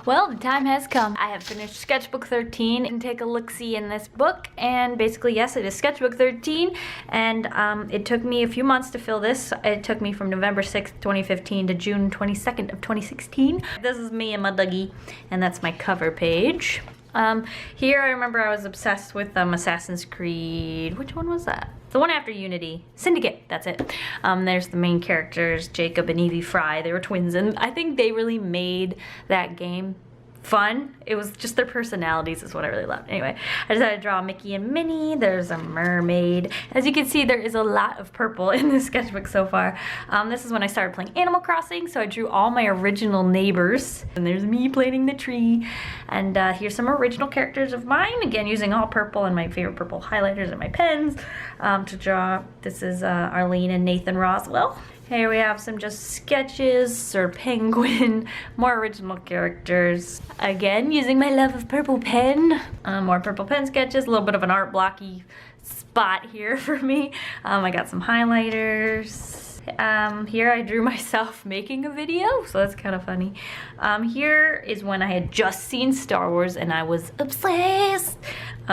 Well, the time has come. I have finished Sketchbook 13 and take a look-see in this book. And basically, yes, it is Sketchbook 13. And it took me a few months to fill this. It took me from November 6th, 2015 to June 22nd of 2016. This is me and my doggy, and that's my cover page. Here I remember I was obsessed with Assassin's Creed. Which one was that? The one after Unity. Syndicate, that's it. There's the main characters, Jacob and Evie Fry. They were twins, and I think they really made that game fun. It was just their personalities is what I really loved. Anyway, I decided to draw Mickey and Minnie. There's a mermaid. As you can see, there is a lot of purple in this sketchbook so far. This is when I started playing Animal Crossing, so I drew all my original neighbors. And there's me planting the tree. And here's some original characters of mine, again using all purple and my favorite purple highlighters and my pens to draw. This is Arlene and Nathan Roswell. Here we have some just sketches, Sir Penguin, more original characters. Again, using my love of purple pen. More purple pen sketches, a little bit of an art blocky spot here for me. I got some highlighters. Here I drew myself making a video, so that's kind of funny. Here is when I had just seen Star Wars and I was obsessed.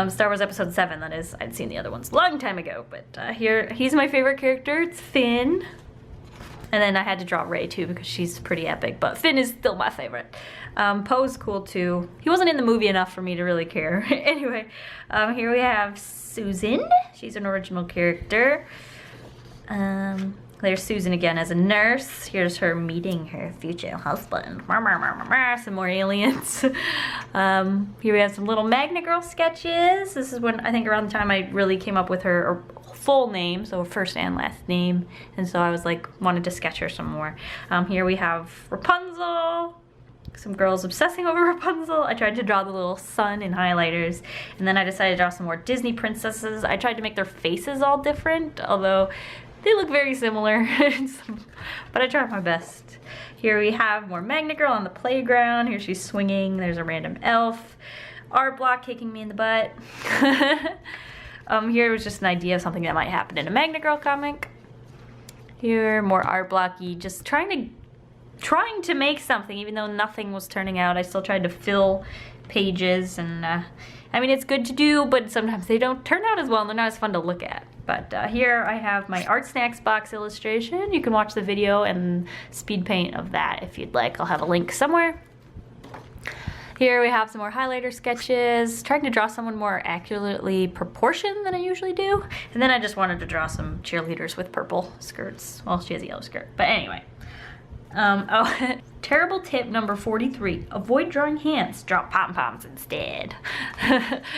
Star Wars Episode 7, that is. I'd seen the other ones a long time ago, but here, he's my favorite character. It's Finn. And then I had to draw Rey too because she's pretty epic, but Finn is still my favorite. Poe's cool too. He wasn't in the movie enough for me to really care. Anyway, here we have Susan. She's an original character. There's Susan again as a nurse. Here's her meeting her future husband. Some more aliens. Here we have some little Magna Girl sketches. This is when, I think around the time I really came up with her full name, so first and last name. And so I was like, wanted to sketch her some more. Here we have Rapunzel. Some girls obsessing over Rapunzel. I tried to draw the little sun in highlighters. And then I decided to draw some more Disney princesses. I tried to make their faces all different, although they look very similar, but I tried my best. Here we have more Magna Girl on the playground. Here she's swinging. There's a random elf. Art block kicking me in the butt. Here was just an idea of something that might happen in a Magna Girl comic. Here, more art blocky, just trying to make something, even though nothing was turning out. I still tried to fill pages, and I mean, it's good to do, but sometimes they don't turn out as well, and they're not as fun to look at. But here I have my Art Snacks box illustration. You can watch the video and speed paint of that if you'd like. I'll have a link somewhere. Here we have some more highlighter sketches, trying to draw someone more accurately proportioned than I usually do. And then I just wanted to draw some cheerleaders with purple skirts. Well, she has a yellow skirt, but anyway. Terrible tip number 43. Avoid drawing hands. Draw pom-poms instead.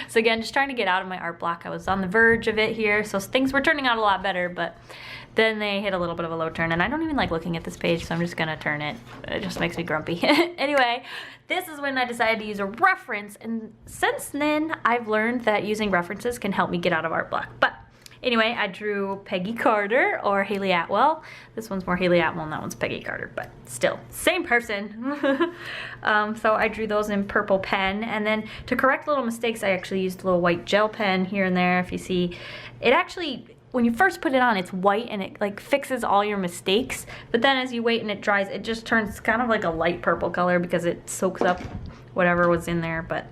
So again, just trying to get out of my art block. I was on the verge of it here, so things were turning out a lot better, but then they hit a little bit of a low turn, and I don't even like looking at this page, so I'm just gonna turn it. It just makes me grumpy. Anyway, this is when I decided to use a reference, and since then, I've learned that using references can help me get out of art block. But anyway, I drew Peggy Carter or Haley Atwell. This one's more Haley Atwell and that one's Peggy Carter, but still, same person. So I drew those in purple pen, and then to correct little mistakes, I actually used a little white gel pen here and there. If you see, it actually, when you first put it on, it's white and it like fixes all your mistakes, but then as you wait and it dries, it just turns kind of like a light purple color because it soaks up whatever was in there, but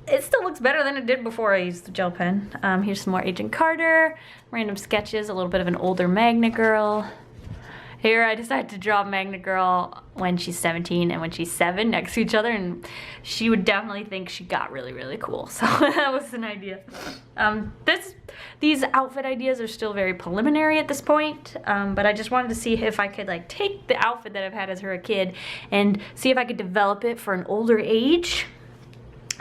it still looks better than it did before I used the gel pen. Here's some more Agent Carter, random sketches, a little bit of an older Magna Girl. Here I decided to draw Magna Girl when she's 17 and when she's 7 next to each other, and she would definitely think she got really, really cool. So that was an idea. These outfit ideas are still very preliminary at this point, but I just wanted to see if I could like take the outfit that I've had as her a kid and see if I could develop it for an older age.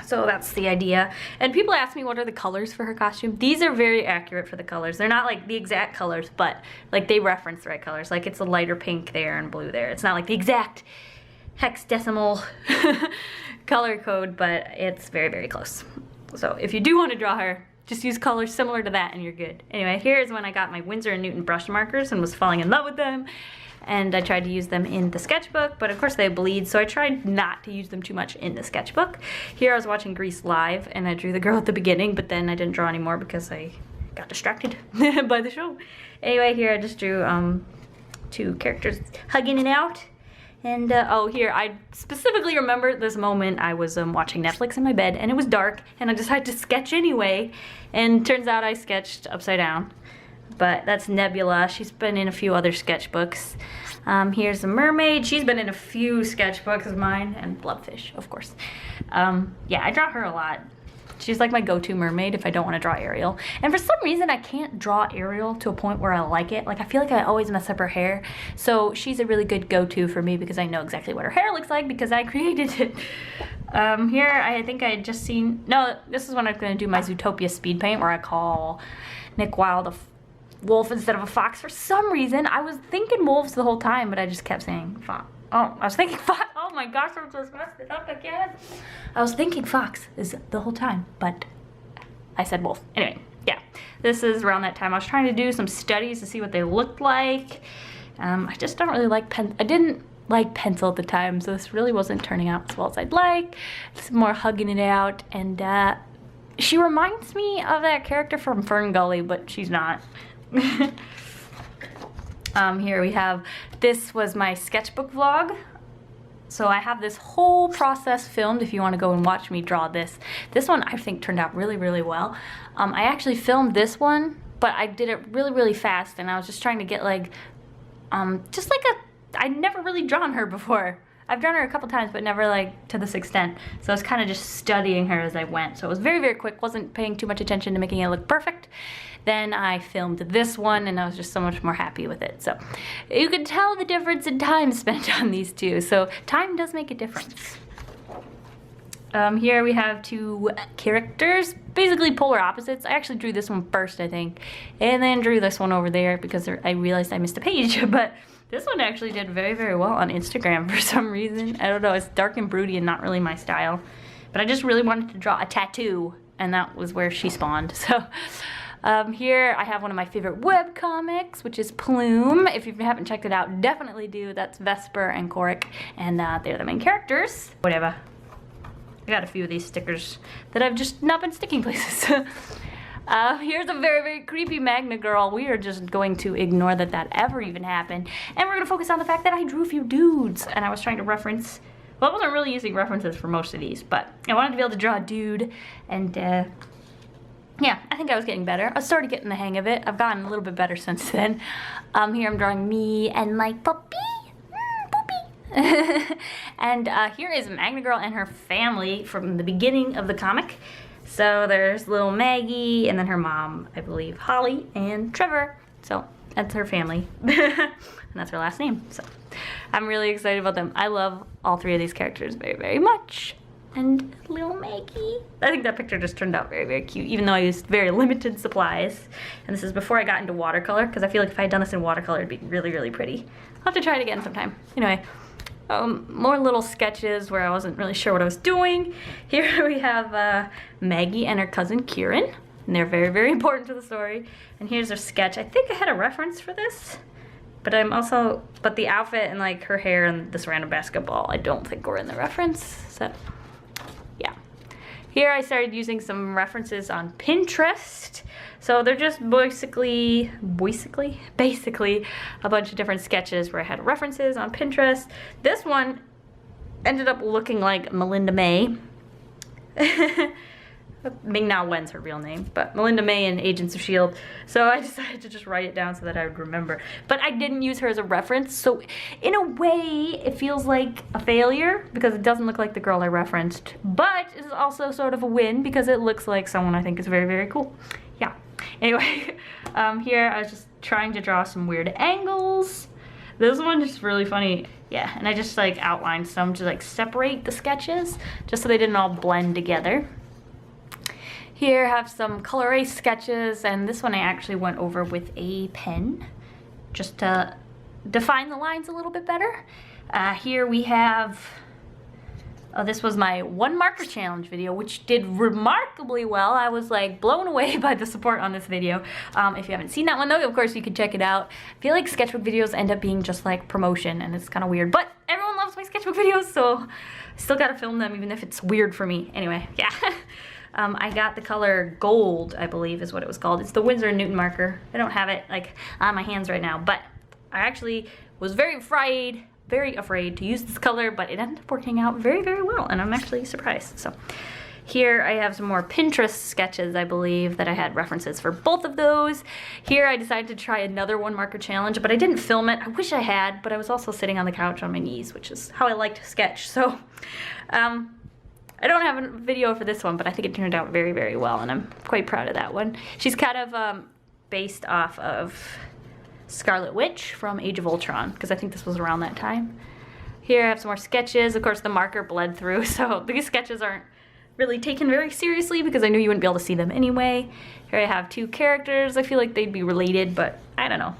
So that's the idea. And people ask me what are the colors for her costume. These are very accurate for the colors. They're not like the exact colors, but like they reference the right colors. Like it's a lighter pink there and blue there. It's not like the exact hexadecimal color code, but it's very, very close. So if you do want to draw her, just use colors similar to that and you're good. Anyway, here's when I got my Windsor and Newton brush markers and was falling in love with them. And I tried to use them in the sketchbook, but of course they bleed, so I tried not to use them too much in the sketchbook. Here I was watching Grease live, and I drew the girl at the beginning, but then I didn't draw anymore because I got distracted by the show. Anyway, here I just drew two characters hugging it out. And oh, here, I specifically remember this moment. I was watching Netflix in my bed, and it was dark, and I decided to sketch anyway, and turns out I sketched upside down. But that's Nebula. She's been in a few other sketchbooks. Here's a mermaid. She's been in a few sketchbooks of mine, and Blobfish, of course. Yeah, I draw her a lot. She's like my go-to mermaid if I don't want to draw Ariel. And for some reason, I can't draw Ariel to a point where I like it. Like, I feel like I always mess up her hair. So she's a really good go-to for me because I know exactly what her hair looks like because I created it. Here, I think I had just seen... No, this is when I'm going to do my Zootopia speed paint where I call Nick Wilde a wolf instead of a fox. For some reason, I was thinking wolves the whole time, but I just kept saying fox. Oh, I was thinking fox. Oh my gosh, I just messed it up again. I was thinking fox is the whole time, but I said wolf. Anyway, yeah, this is around that time. I was trying to do some studies to see what they looked like. I just don't really like I didn't like pencil at the time, so this really wasn't turning out as well as I'd like. It's more hugging it out, and she reminds me of that character from Fern Gully, but she's not. Here we have, this was my sketchbook vlog. So I have this whole process filmed if you want to go and watch me draw this. This one I think turned out really, really well. I actually filmed this one, but I did it really, really fast, and I was just trying to get like, just like I'd never really drawn her before. I've drawn her a couple times, but never like to this extent. So I was kind of just studying her as I went. So it was very, very quick, wasn't paying too much attention to making it look perfect. Then I filmed this one, and I was just so much more happy with it. So you could tell the difference in time spent on these two. So time does make a difference. Here we have two characters, basically polar opposites. I actually drew this one first, I think, and then drew this one over there because I realized I missed a page. But this one actually did very, very well on Instagram for some reason. I don't know, it's dark and broody and not really my style. But I just really wanted to draw a tattoo, and that was where she spawned. So here I have one of my favorite web comics, which is Plume. If you haven't checked it out, definitely do. That's Vesper and Korik, and they're the main characters. Whatever. I got a few of these stickers that I've just not been sticking places. Here's a very, very creepy Magna girl. We are just going to ignore that ever even happened. And we're going to focus on the fact that I drew a few dudes. And I was trying to reference, well, I wasn't really using references for most of these, but I wanted to be able to draw a dude. And yeah, I think I was getting better. I started getting the hang of it. I've gotten a little bit better since then. Here I'm drawing me and my puppy. And here is Magna Girl and her family from the beginning of the comic. So there's little Maggie, and then her mom, I believe, Holly, and Trevor. So that's her family. And that's her last name. So I'm really excited about them. I love all three of these characters very, very much. And little Maggie. I think that picture just turned out very, very cute, even though I used very limited supplies. And this is before I got into watercolor, because I feel like if I had done this in watercolor, it'd be really, really pretty. I'll have to try it again sometime. Anyway. More little sketches where I wasn't really sure what I was doing. Here we have Maggie and her cousin Kieran, and they're very, very important to the story. And here's her sketch. I think I had a reference for this, but but the outfit and like her hair and this random basketball, I don't think were in the reference. So yeah. Here I started using some references on Pinterest. So they're just basically a bunch of different sketches where I had references on Pinterest. This one ended up looking like Melinda May. Ming Na Wen's her real name, but Melinda May in Agents of S.H.I.E.L.D. So I decided to just write it down so that I would remember. But I didn't use her as a reference, so in a way it feels like a failure because it doesn't look like the girl I referenced. But it's also sort of a win because it looks like someone I think is very, very cool. Yeah. Anyway, here I was just trying to draw some weird angles. This one is really funny. Yeah, and I just like outlined some to like separate the sketches just so they didn't all blend together. Here I have some color erase sketches, and this one I actually went over with a pen just to define the lines a little bit better. Here we have, this was my 1 marker challenge video, which did remarkably well. I was like blown away by the support on this video. If you haven't seen that one though, of course you can check it out. I feel like sketchbook videos end up being just like promotion, and it's kind of weird, but everyone loves my sketchbook videos, so I still gotta film them even if it's weird for me. Anyway, yeah. I got the color gold, I believe is what it was called. It's the Windsor Newton marker. I don't have it like on my hands right now, but I actually was very afraid very afraid to use this color, but it ended up working out very, very well, and I'm actually surprised. So here I have some more Pinterest sketches, I believe, that I had references for both of those. Here I decided to try another one marker challenge, but I didn't film it. I wish I had, but I was also sitting on the couch on my knees, which is how I like to sketch. So I don't have a video for this one, but I think it turned out very, very well, and I'm quite proud of that one. She's kind of based off of Scarlet Witch from Age of Ultron, because I think this was around that time. Here I have some more sketches. Of course, the marker bled through, so these sketches aren't really taken very seriously because I knew you wouldn't be able to see them anyway. Here I have two characters. I feel like they'd be related, but I don't know.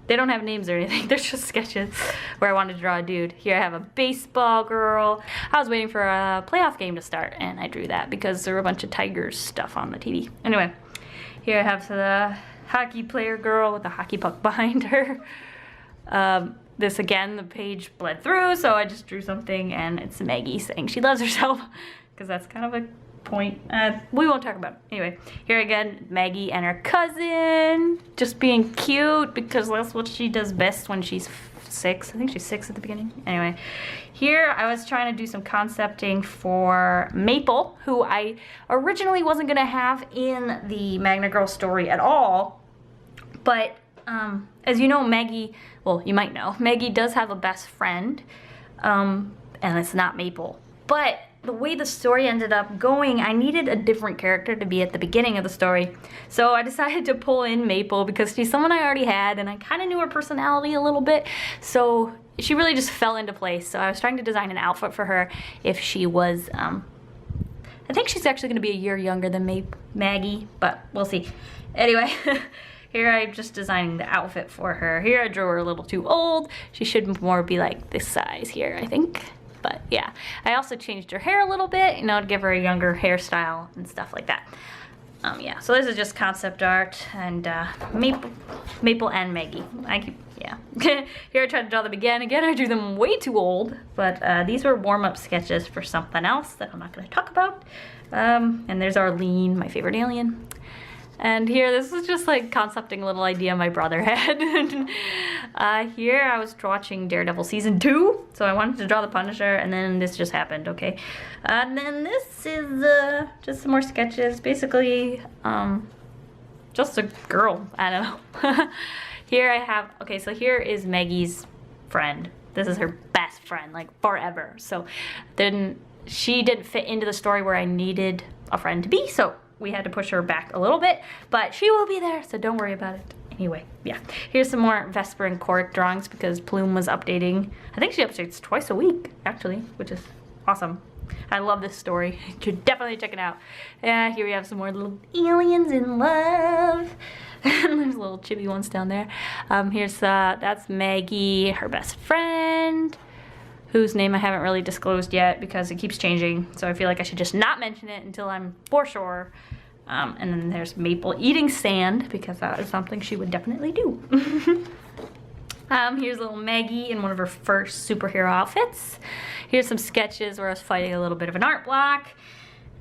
They don't have names or anything. They're just sketches where I wanted to draw a dude. Here I have a baseball girl. I was waiting for a playoff game to start, and I drew that because there were a bunch of Tigers stuff on the TV. Anyway, here I have the hockey player girl with a hockey puck behind her. This again, the page bled through, so I just drew something, and it's Maggie saying she loves herself, because that's kind of a point. We won't talk about it. Anyway, here again, Maggie and her cousin, just being cute, because that's what she does best when she's 6. I think she's 6 at the beginning. Anyway, here I was trying to do some concepting for Maple, who I originally wasn't going to have in the Magna Girl story at all, but as you know, Maggie, well, you might know, Maggie does have a best friend, and it's not Maple. But the way the story ended up going, I needed a different character to be at the beginning of the story. So I decided to pull in Maple because she's someone I already had, and I kind of knew her personality a little bit. So she really just fell into place. So I was trying to design an outfit for her if she was, I think she's actually going to be a year younger than Maggie, but we'll see. Anyway. Here I'm just designing the outfit for her. Here I drew her a little too old. She should more be like this size here, I think. But yeah, I also changed her hair a little bit, you know, to give her a younger hairstyle and stuff like that. Yeah, so this is just concept art, and Maple and Maggie. Yeah. Here I tried to draw them again. Again, I drew them way too old, but these were warm-up sketches for something else that I'm not going to talk about. And there's Arlene, my favorite alien. And here, this is just like concepting a little idea my brother had. Here, I was watching Daredevil season 2, so I wanted to draw the Punisher, and then this just happened, okay? And then this is just some more sketches, basically, just a girl, I don't know. Here I have, okay, so here is Maggie's friend. This is her best friend, like forever. So then she didn't fit into the story where I needed a friend to be, so we had to push her back a little bit, but she will be there, so don't worry about it. Anyway, yeah. Here's some more Vesper and Coric drawings because Plume was updating. I think she updates twice a week, actually, which is awesome. I love this story. You should definitely check it out. Here we have some more little aliens in love. There's little chibi ones down there. Here's, that's Maggie, her best friend, whose name I haven't really disclosed yet because it keeps changing, so I feel like I should just not mention it until I'm for sure. And then there's Maple eating sand, because that is something she would definitely do. Here's little Maggie in one of her first superhero outfits. Here's some sketches where I was fighting a little bit of an art block.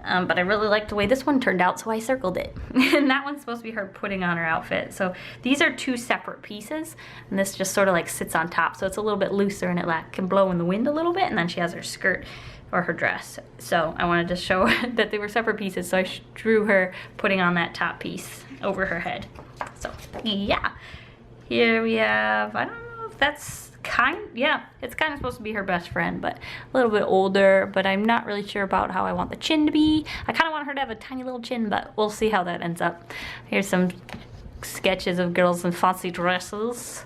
But I really liked the way this one turned out, so I circled it. And that one's supposed to be her putting on her outfit. So these are two separate pieces, and this just sort of like sits on top, so it's a little bit looser and it like can blow in the wind a little bit, and then she has her skirt or her dress. So I wanted to show that they were separate pieces, so I drew her putting on that top piece over her head. So yeah, here we have, I don't know if that's yeah, it's kind of supposed to be her best friend, but a little bit older, but I'm not really sure about how I want the chin to be. I kind of want her to have a tiny little chin, but we'll see how that ends up. Here's some sketches of girls in fancy dresses.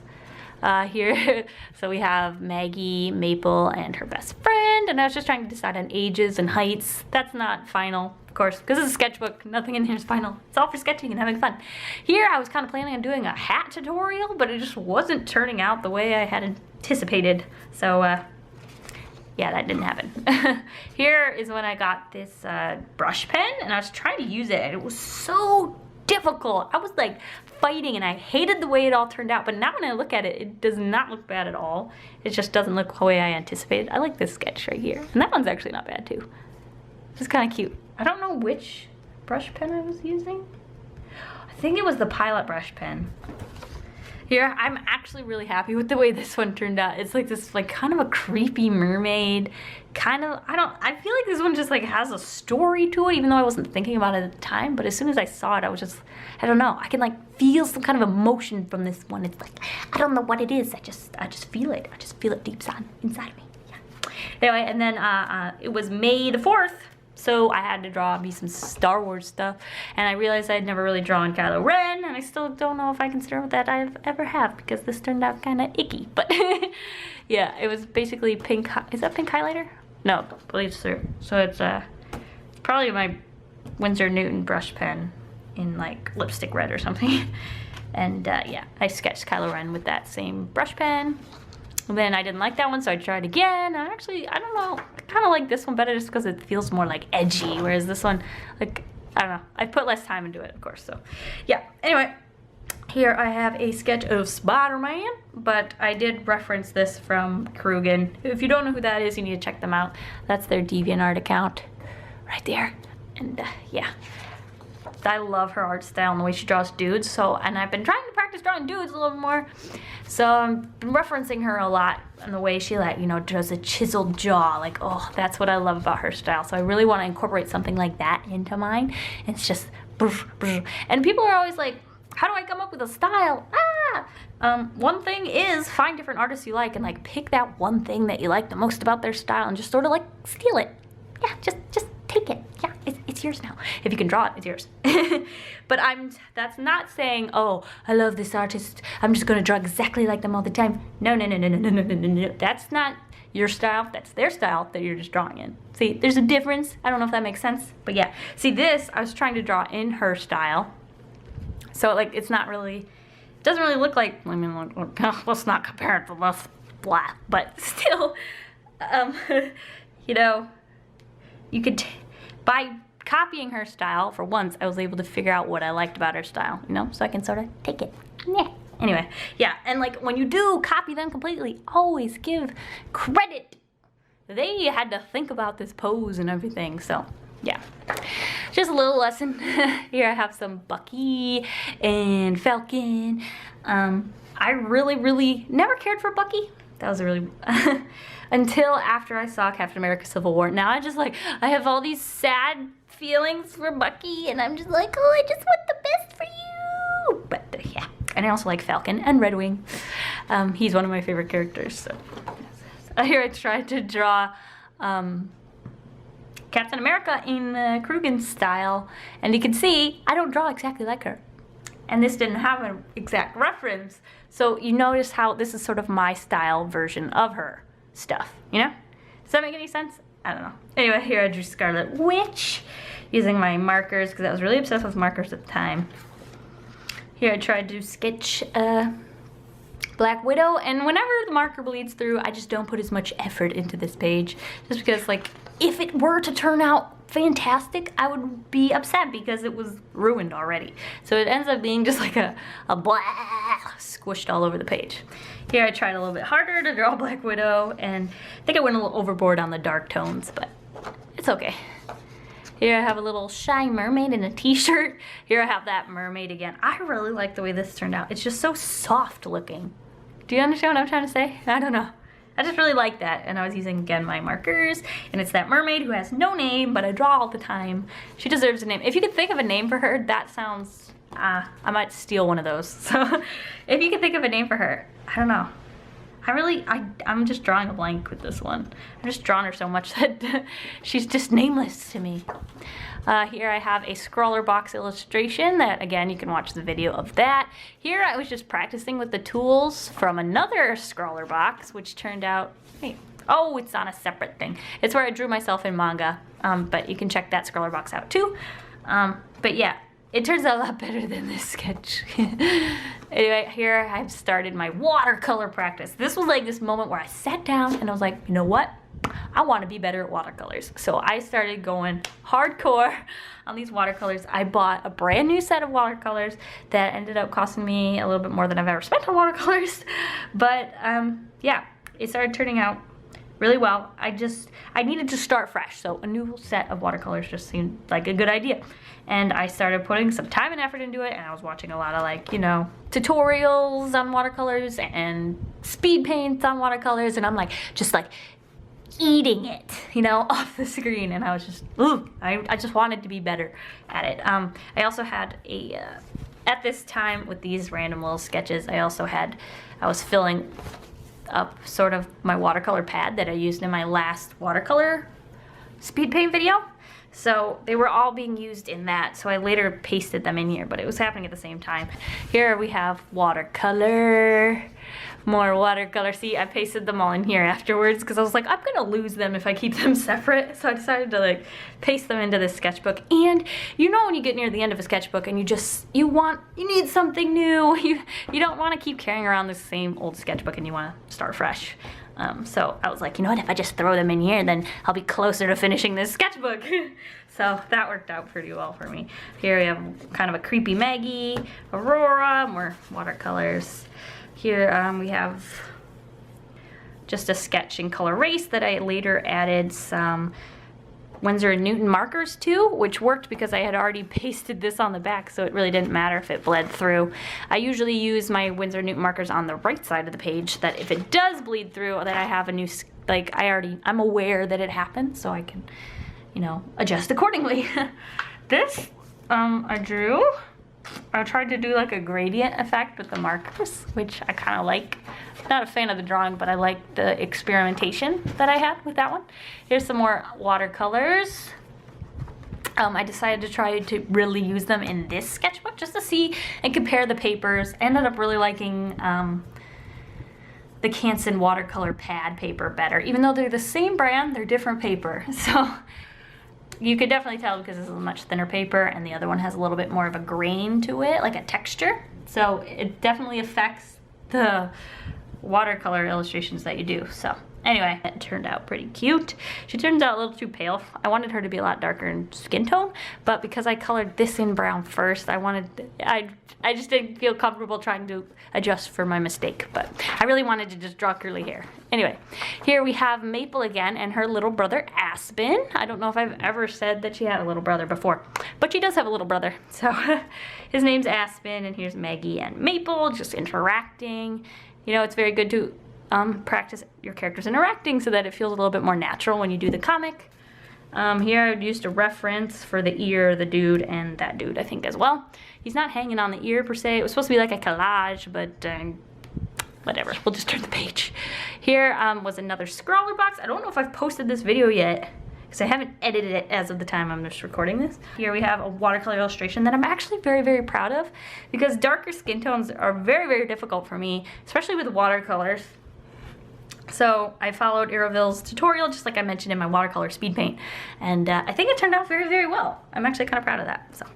Here, so we have Maggie, Maple, and her best friend, and I was just trying to decide on ages and heights. That's not final, of course, because it's a sketchbook. Nothing in here is final. It's all for sketching and having fun. Here, I was kind of planning on doing a hat tutorial, but it just wasn't turning out the way I had anticipated. So, yeah, that didn't happen. Here is when I got this brush pen, and I was trying to use it, and it was so difficult. I was like fighting, and I hated the way it all turned out, but now when I look at it, it does not look bad at all. It just doesn't look the way I anticipated. I like this sketch right here, and that one's actually not bad too. It's kind of cute. I don't know which brush pen I was using. I think it was the Pilot brush pen. Here, I'm actually really happy with the way this one turned out. It's like this, like, kind of a creepy mermaid. Kind of, I feel like this one just, like, has a story to it, even though I wasn't thinking about it at the time. But as soon as I saw it, I was just, I don't know. I can, like, feel some kind of emotion from this one. It's like, I don't know what it is. I just feel it. I just feel it deep inside of me. Yeah. Anyway, and then it was May the 4th. So I had to draw me some Star Wars stuff, and I realized I'd never really drawn Kylo Ren, and I still don't know if I consider that I've ever have, because this turned out kind of icky. But yeah, it was basically pink. Is that pink highlighter? No, I believe so. So it's probably my Windsor Newton brush pen in like lipstick red or something. And yeah, I sketched Kylo Ren with that same brush pen. And then I didn't like that one, so I tried again. And actually, I don't know, I kind of like this one better just because it feels more like edgy, whereas this one, like, I don't know, I put less time into it, of course. So yeah, anyway, here I have a sketch of Spider-Man, but I did reference this from Krugen. If you don't know who that is, you need to check them out. That's their DeviantArt account right there. And yeah, I love her art style and the way she draws dudes. So, and I've been trying to practice drawing dudes a little more. So I've been referencing her a lot and the way she, like, you know, does a chiseled jaw. Like, oh, that's what I love about her style. So I really want to incorporate something like that into mine. And it's just, and people are always like, how do I come up with a style? One thing is find different artists you like and like pick that one thing that you like the most about their style and just sort of like steal it. Yeah, just take it. Yeah, it's yours now. If you can draw it, it's yours. But that's not saying, oh, I love this artist, I'm just gonna draw exactly like them all the time. No. That's not your style, that's their style that you're just drawing in. See, there's a difference. I don't know if that makes sense, but yeah. See, this, I was trying to draw in her style. So like, it's not really, it doesn't really look like, I mean, let's not compare it to this, blah, but still, you know, you could, by copying her style, for once, I was able to figure out what I liked about her style, you know, so I can sort of take it. Yeah. Anyway, yeah, and like when you do copy them completely, always give credit. They had to think about this pose and everything, so yeah. Just a little lesson. Here I have some Bucky and Falcon. I really never cared for Bucky. That was a really until after I saw Captain America Civil War. Now I have all these sad feelings for Bucky, and I'm just like, oh, I just want the best for you. But yeah, and I also like Falcon and Red Wing. He's one of my favorite characters. So here I tried to draw Captain America in Krugen style, and you can see I don't draw exactly like her. And this didn't have an exact reference, so you notice how this is sort of my style version of her stuff, you know? Does that make any sense? I don't know. Anyway, here I drew Scarlet Witch using my markers because I was really obsessed with markers at the time. Here I tried to sketch Black Widow, and whenever the marker bleeds through, I just don't put as much effort into this page, just because, like, if it were to turn out fantastic, I would be upset because it was ruined already. So it ends up being just like a blah squished all over the page. Here I tried a little bit harder to draw Black Widow, and I think I went a little overboard on the dark tones, but it's okay. Here I have a little shy mermaid in a t-shirt. Here I have that mermaid again. I really like the way this turned out. It's just so soft looking. Do you understand what I'm trying to say? I don't know. I just really like that, and I was using, again, my markers, and it's that mermaid who has no name, but I draw all the time. She deserves a name. If you could think of a name for her, that sounds, I might steal one of those. So if you could think of a name for her, I don't know. I'm just drawing a blank with this one. I'm just drawing her so much that she's just nameless to me. Here I have a scroller box illustration that, again, you can watch the video of that. Here I was just practicing with the tools from another scroller box, which turned out, wait, oh, it's on a separate thing. It's where I drew myself in manga, but you can check that scroller box out too. But yeah, it turns out a lot better than this sketch. Anyway, here I've started my watercolor practice. This was like this moment where I sat down and I was like, you know what? I want to be better at watercolors. So I started going hardcore on these watercolors. I bought a brand new set of watercolors that ended up costing me a little bit more than I've ever spent on watercolors. But yeah, it started turning out really well. I needed to start fresh, so a new set of watercolors just seemed like a good idea. And I started putting some time and effort into it, and I was watching a lot of, like, you know, tutorials on watercolors and speed paints on watercolors, and I'm like, just like eating it, you know, off the screen, and I was just, ooh, I just wanted to be better at it. I also had at this time with these random little sketches, I was filling up sort of my watercolor pad that I used in my last watercolor speed paint video. So they were all being used in that, so I later pasted them in here, but it was happening at the same time. Here we have watercolor, more watercolor. See, I pasted them all in here afterwards because I was like, I'm gonna lose them if I keep them separate. So I decided to like paste them into this sketchbook. And you know when you get near the end of a sketchbook and you need something new. You don't want to keep carrying around the same old sketchbook and you want to start fresh. So I was like, you know what, if I just throw them in here, then I'll be closer to finishing this sketchbook. So that worked out pretty well for me. Here we have kind of a creepy Maggie, Aurora, more watercolors. Here we have just a sketch in color race that I later added some Windsor and Newton markers to, which worked because I had already pasted this on the back, so it really didn't matter if it bled through. I usually use my Windsor Newton markers on the right side of the page, that if it does bleed through, that I have a new, like, I'm aware that it happened, so I can, you know, adjust accordingly. This, I tried to do like a gradient effect with the markers, which I kind of like. Not a fan of the drawing, but I like the experimentation that I had with that one. Here's some more watercolors. I decided to try to really use them in this sketchbook just to see and compare the papers. I ended up really liking the Canson watercolor pad paper better. Even though they're the same brand, they're different paper. So you could definitely tell because this is a much thinner paper and the other one has a little bit more of a grain to it, like a texture. So it definitely affects the watercolor illustrations that you do. So anyway, it turned out pretty cute. She turns out a little too pale. I wanted her to be a lot darker in skin tone, but because I colored this in brown first, I just didn't feel comfortable trying to adjust for my mistake, but I really wanted to just draw curly hair. Anyway, here we have Maple again and her little brother Aspen. I don't know if I've ever said that she had a little brother before, but she does have a little brother. So his name's Aspen, and here's Maggie and Maple just interacting. You know, it's very good to practice your characters interacting so that it feels a little bit more natural when you do the comic. Here I used a reference for the ear, the dude, and that dude, I think, as well. He's not hanging on the ear per se. It was supposed to be like a collage, but whatever. We'll just turn the page. Here was another scrawler box. I don't know if I've posted this video yet because I haven't edited it as of the time I'm just recording this. Here we have a watercolor illustration that I'm actually very, very proud of because darker skin tones are very, very difficult for me, especially with watercolors. So I followed Iraville's tutorial, just like I mentioned in my watercolor speed paint, and I think it turned out very, very well. I'm actually kind of proud of that, so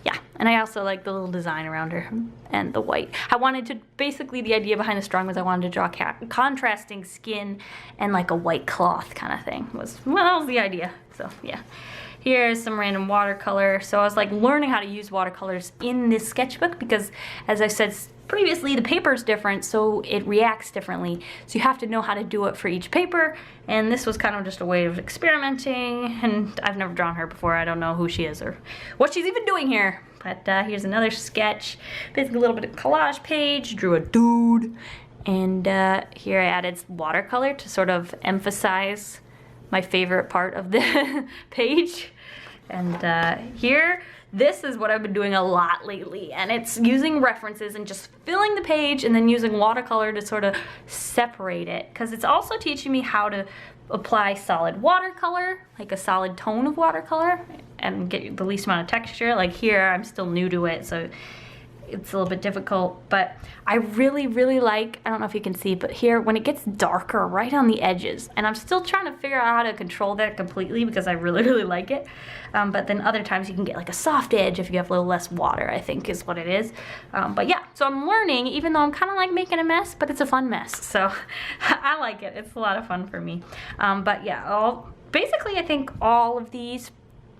yeah. And I also like the little design around her and the white. I wanted to, basically the idea behind this drawing was I wanted to draw contrasting skin and like a white cloth kind of thing. Well, that was the idea, so yeah. Here's some random watercolor. So I was like learning how to use watercolors in this sketchbook because, as I said previously, the paper is different, so it reacts differently. So you have to know how to do it for each paper, and this was kind of just a way of experimenting, and I've never drawn her before. I don't know who she is or what she's even doing here. But here's another sketch, basically a little bit of collage page, drew a dude, and here I added watercolor to sort of emphasize my favorite part of the page. And here, this is what I've been doing a lot lately, and it's using references and just filling the page and then using watercolor to sort of separate it, because it's also teaching me how to apply solid watercolor, like a solid tone of watercolor, and get the least amount of texture. Like here, I'm still new to it, so it's a little bit difficult, but I really, really like, I don't know if you can see, but here, when it gets darker right on the edges, and I'm still trying to figure out how to control that completely because I really, really like it, but then other times you can get like a soft edge if you have a little less water, I think is what it is. But yeah, so I'm learning, even though I'm kind of like making a mess, but it's a fun mess, so I like it. It's a lot of fun for me. But yeah, basically I think all of these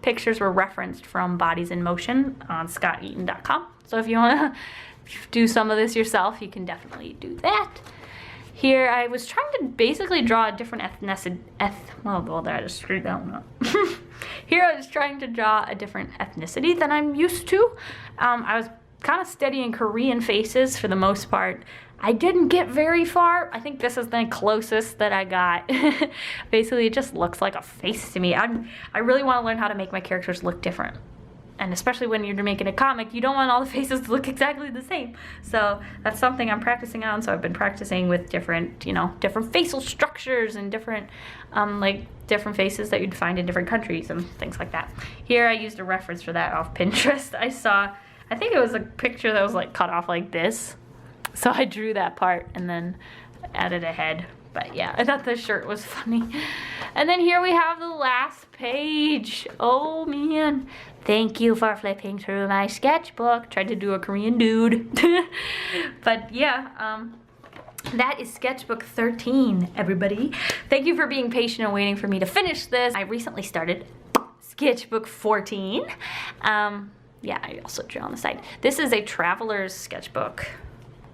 pictures were referenced from Bodies in Motion on scotteaton.com. So if you want to do some of this yourself, you can definitely do that. Here I was trying to basically draw a different ethnicity. Well, there I just screwed that one up. Here I was trying to draw a different ethnicity than I'm used to. I was kind of studying Korean faces for the most part. I didn't get very far. I think this is the closest that I got. Basically, it just looks like a face to me. I really want to learn how to make my characters look different. And especially when you're making a comic, you don't want all the faces to look exactly the same. So that's something I'm practicing on. So I've been practicing with different, you know, different facial structures and different, like different faces that you'd find in different countries and things like that. Here I used a reference for that off Pinterest. I think it was a picture that was like cut off like this. So I drew that part and then added a head. But yeah, I thought the shirt was funny. And then here we have the last page. Oh man. Thank you for flipping through my sketchbook. Tried to do a Korean dude. But yeah, that is sketchbook 13, everybody. Thank you for being patient and waiting for me to finish this. I recently started sketchbook 14. Yeah, I also drew on the side. This is a traveler's sketchbook.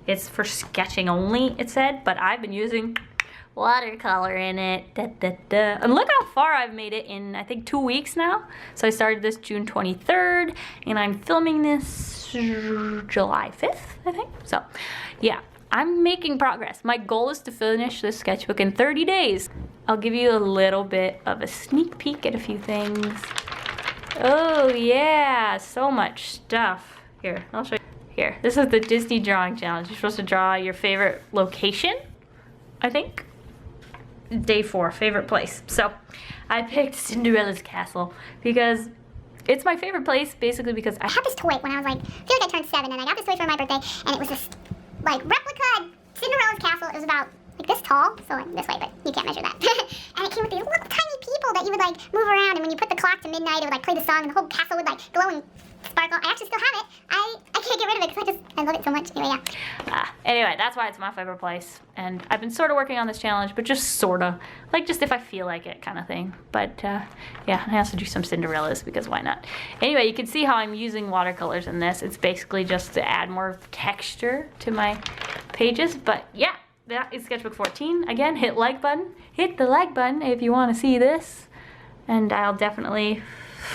It's for sketching only, it said, but I've been using watercolor in it. And look how far I've made it in, I think, 2 weeks now. So I started this June 23rd, and I'm filming this July 5th, I think. So, yeah, I'm making progress. My goal is to finish this sketchbook in 30 days. I'll give you a little bit of a sneak peek at a few things. Oh, yeah, so much stuff. Here, I'll show you. Here, this is the Disney Drawing Challenge. You're supposed to draw your favorite location, I think. Day 4, favorite place. So I picked Cinderella's castle because it's my favorite place, basically because I had this toy when I was like, I feel like I turned 7, and I got this toy for my birthday, and it was this like replica Cinderella's castle. It was about like this tall, so like this way, but you can't measure that. And it came with these little tiny people that you would like move around, and when you put the clock to midnight, it would like play the song, and the whole castle would like glow and sparkle. I actually still have it. I can't get rid of it because I love it so much. Anyway, yeah. Anyway, that's why it's my favorite place. And I've been sort of working on this challenge, but just sort of. Like just if I feel like it kind of thing. But yeah, I also do some Cinderellas because why not? Anyway, you can see how I'm using watercolors in this. It's basically just to add more texture to my pages. But yeah, that is sketchbook 14. Again, hit the like button if you want to see this. And I'll definitely,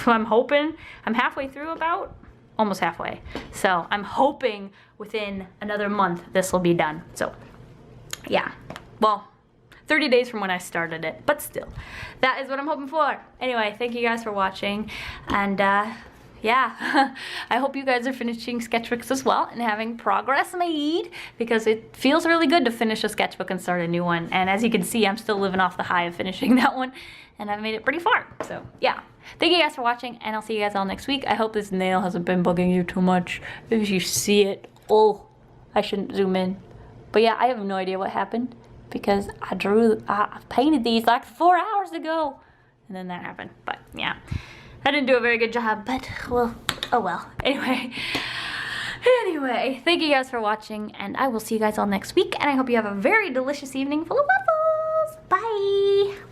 I'm hoping, I'm halfway through about. Almost halfway. So I'm hoping within another month this will be done. So yeah, well, 30 days from when I started it, but still, that is what I'm hoping for. Anyway, thank you guys for watching, and yeah, I hope you guys are finishing sketchbooks as well and having progress made, because it feels really good to finish a sketchbook and start a new one. And as you can see, I'm still living off the high of finishing that one, and I've made it pretty far. So yeah, thank you guys for watching, and I'll see you guys all next week. I hope this nail hasn't been bugging you too much. If you see it, oh, I shouldn't zoom in. But yeah, I have no idea what happened, because I painted these like 4 hours ago, and then that happened. But yeah, I didn't do a very good job, but well, oh well. Anyway, thank you guys for watching, and I will see you guys all next week, and I hope you have a very delicious evening full of waffles. Bye!